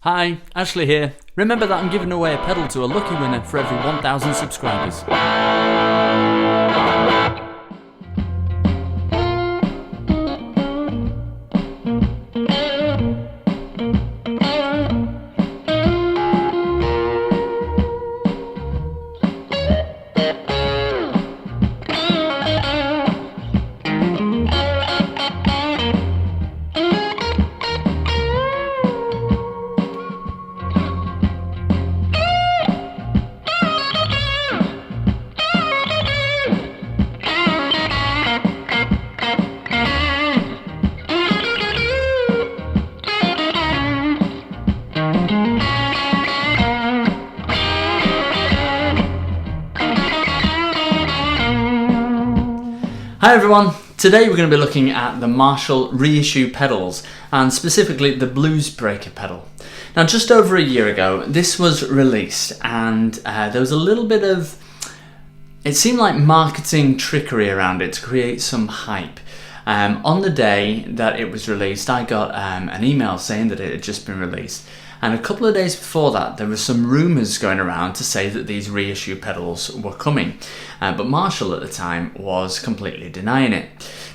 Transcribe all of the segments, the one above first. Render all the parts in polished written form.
Hi, Ashley here. Remember that I'm giving away a pedal to a lucky winner for every 1,000 subscribers. Hi everyone, today we're going to be looking at the Marshall Reissue pedals and specifically the Bluesbreaker pedal. Now just over a year ago this was released and there was a little bit of, it seemed like marketing trickery around it to create some hype. On the day that it was released I got an email saying that it had just been released, and a couple of days before that there were some rumours going around to say that these reissue pedals were coming, but Marshall at the time was completely denying it.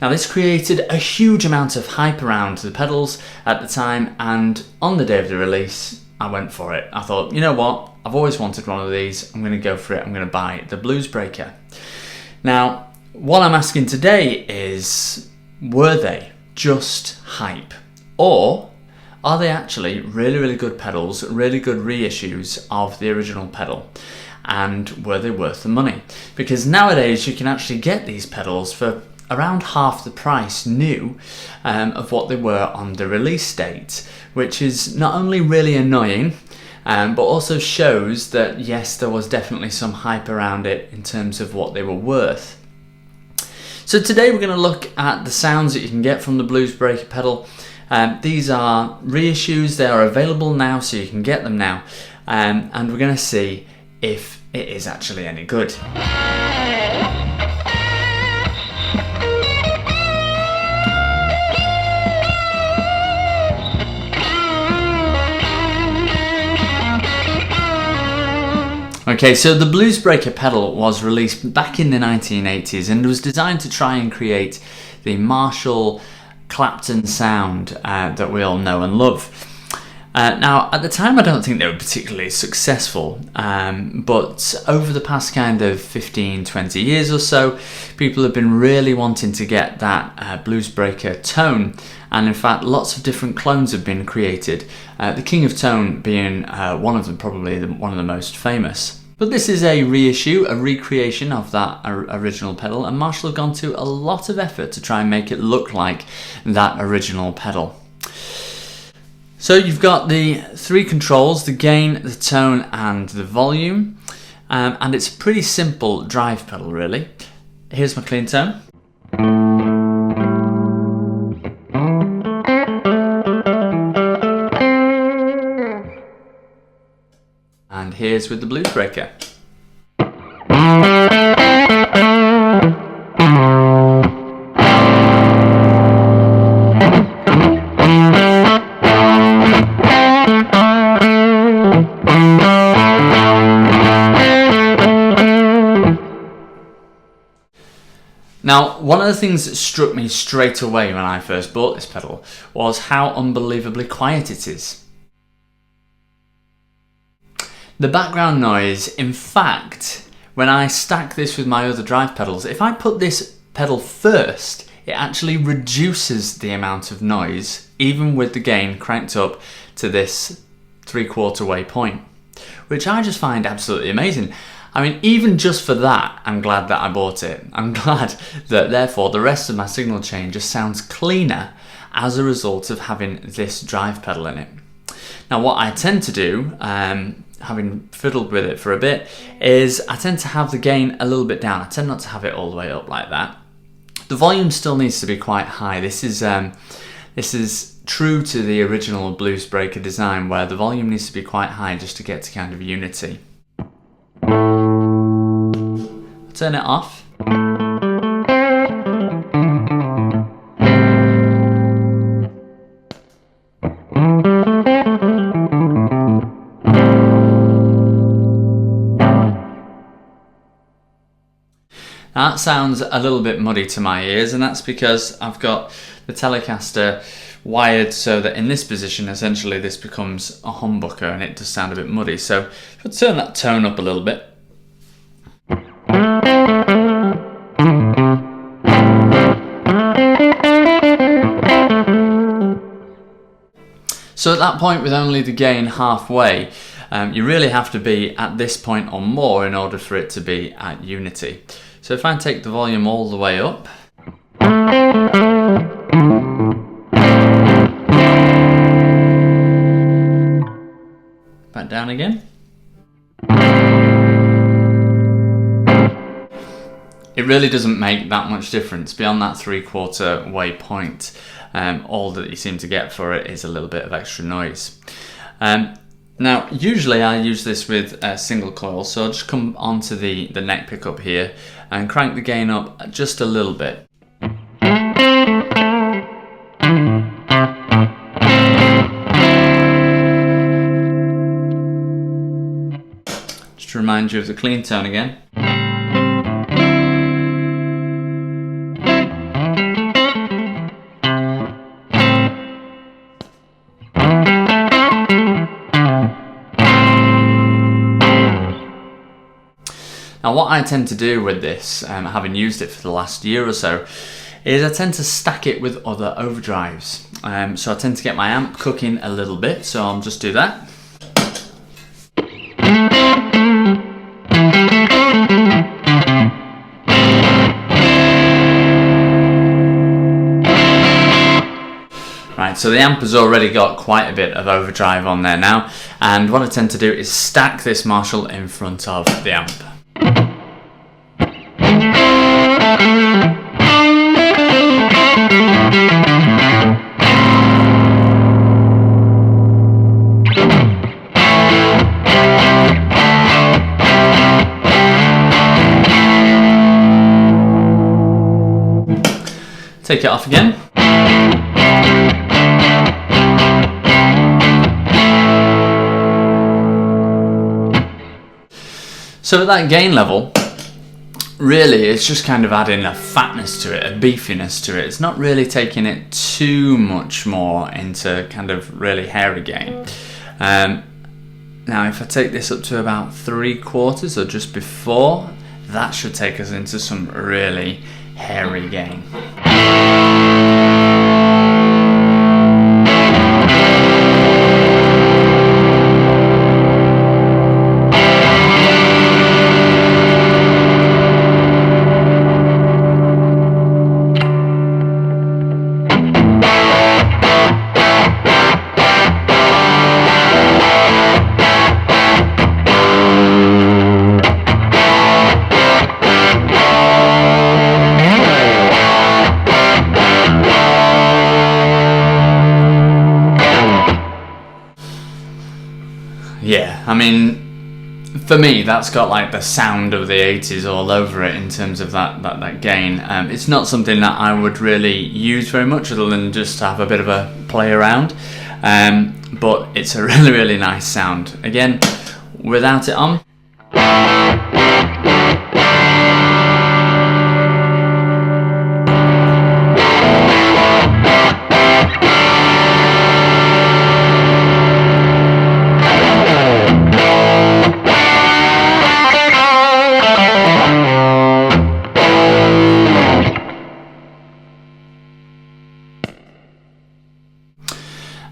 Now this created a huge amount of hype around the pedals at the time, and on the day of the release I went for it. I thought, you know what, I've always wanted one of these, I'm going to go for it, I'm going to buy the Bluesbreaker. Now what I'm asking today is, were they just hype, or are they actually really good pedals, really good reissues of the original pedal, and were they worth the money? Because nowadays you can actually get these pedals for around half the price new of what they were on the release date, which is not only really annoying but also shows that yes, there was definitely some hype around it in terms of what they were worth. So today we're going to look at the sounds that you can get from the Bluesbreaker pedal. These are reissues, they are available now so you can get them now, and we're going to see if it is actually any good. Okay, so the Bluesbreaker pedal was released back in the 1980s and was designed to try and create the Marshall Clapton sound that we all know and love. Now at the time I don't think they were particularly successful, but over the past kind of 15-20 years or so people have been really wanting to get that Bluesbreaker tone, and in fact lots of different clones have been created, the King of Tone being one of them, probably one of the most famous. But this is a reissue, a recreation of that original pedal, and Marshall have gone to a lot of effort to try and make it look like that original pedal. So you've got the three controls, the gain, the tone and the volume, and it's a pretty simple drive pedal really. Here's my clean tone. And here's with the Bluesbreaker. Now, one of the things that struck me straight away when I first bought this pedal was how unbelievably quiet it is. The background noise, in fact, when I stack this with my other drive pedals, if I put this pedal first, it actually reduces the amount of noise, even with the gain cranked up to this 3/4 way point, which I just find absolutely amazing. I mean, even just for that, I'm glad that I bought it. I'm glad that therefore the rest of my signal chain just sounds cleaner as a result of having this drive pedal in it. Now what I tend to do, having fiddled with it for a bit, is I tend to have the gain a little bit down. I tend not to have it all the way up like that. The volume still needs to be quite high. This is true to the original Bluesbreaker design, where the volume needs to be quite high just to get to kind of unity. Turn it off. Now that sounds a little bit muddy to my ears, and that's because I've got the Telecaster wired so that in this position essentially this becomes a humbucker and it does sound a bit muddy. So I'll turn that tone up a little bit. So at that point, with only the gain halfway, you really have to be at this point or more in order for it to be at unity. So if I take the volume all the way up, back down again, it really doesn't make that much difference beyond that 3/4 way point. All that you seem to get for it is a little bit of extra noise. Now, usually I use this with a single coil, so I'll just come onto the neck pickup here and crank the gain up just a little bit. Just to remind you of the clean tone again. Now what I tend to do with this, having used it for the last year or so, is I tend to stack it with other overdrives. So I tend to get my amp cooking a little bit, so I'll just do that. Right, so the amp has already got quite a bit of overdrive on there now, and what I tend to do is stack this Marshall in front of the amp. Take it off again. So at that gain level, really it's just kind of adding a fatness to it, a beefiness to it. It's not really taking it too much more into kind of really hairy gain. Now if I take this up to about 3/4 or just before, that should take us into some really hairy gain. Yeah, I mean, for me, that's got like the sound of the 80s all over it in terms of that gain. It's not something that I would really use very much other than just to have a bit of a play around. But it's a really, really nice sound. Again, without it on.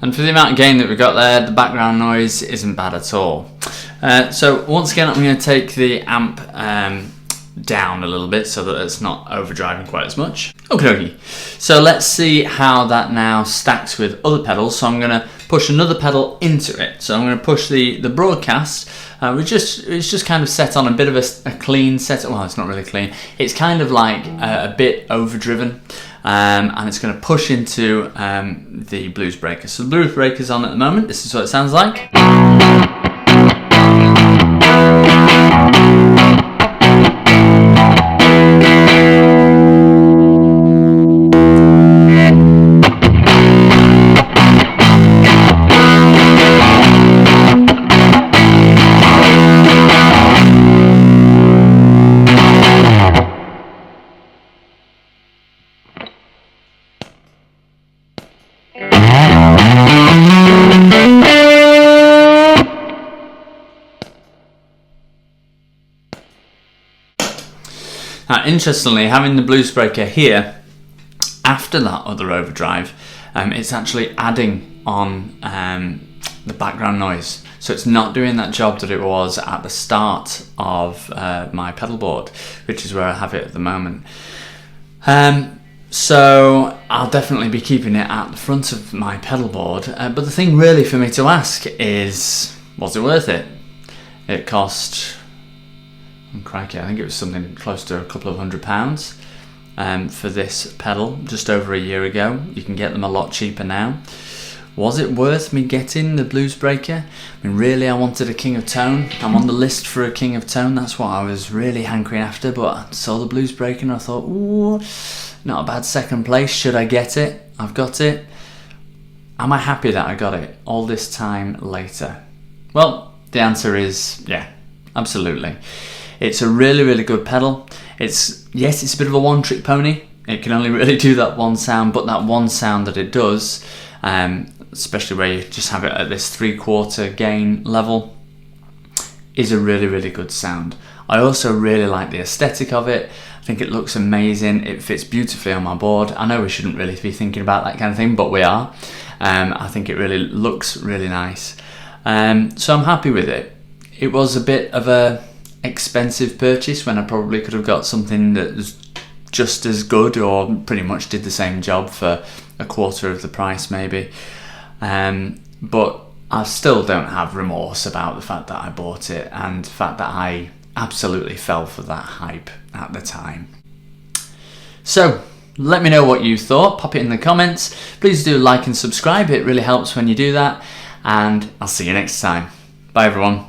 And for the amount of gain that we've got there, the background noise isn't bad at all. So once again, I'm going to take the amp down a little bit so that it's not overdriving quite as much. Okay, so let's see how that now stacks with other pedals. So I'm going to push another pedal into it. So I'm going to push the broadcast, it's just kind of set on a bit of a clean setup. Well, it's not really clean. It's kind of like a bit overdriven. And it's going to push into the Bluesbreaker. So the Bluesbreaker's on at the moment. This is what it sounds like. Now, interestingly, having the Bluesbreaker here after that other overdrive, it's actually adding on the background noise. So it's not doing that job that it was at the start of my pedal board, which is where I have it at the moment. So I'll definitely be keeping it at the front of my pedal board. But the thing really for me to ask is, was it worth it? It cost, crikey, I think it was something close to a couple of £100 for this pedal just over a year ago. You can get them a lot cheaper now. Was it worth me getting the Bluesbreaker? I mean, really, I wanted a King of Tone. I'm on the list for a King of Tone. That's what I was really hankering after, but I saw the Bluesbreaker and I thought, ooh, not a bad second place. Should I get it? I've got it. Am I happy that I got it all this time later? Well, the answer is yeah, absolutely. It's a really, really good pedal. Yes, it's a bit of a one-trick pony. It can only really do that one sound, but that one sound that it does, especially where you just have it at this 3/4 gain level, is a really, really good sound. I also really like the aesthetic of it. I think it looks amazing. It fits beautifully on my board. I know we shouldn't really be thinking about that kind of thing, but we are. I think it really looks really nice. So I'm happy with it. It was a bit of a expensive purchase when I probably could have got something that was just as good or pretty much did the same job for a quarter of the price maybe. But I still don't have remorse about the fact that I bought it and the fact that I absolutely fell for that hype at the time. So let me know what you thought, pop it in the comments. Please do like and subscribe, it really helps when you do that, and I'll see you next time. Bye everyone.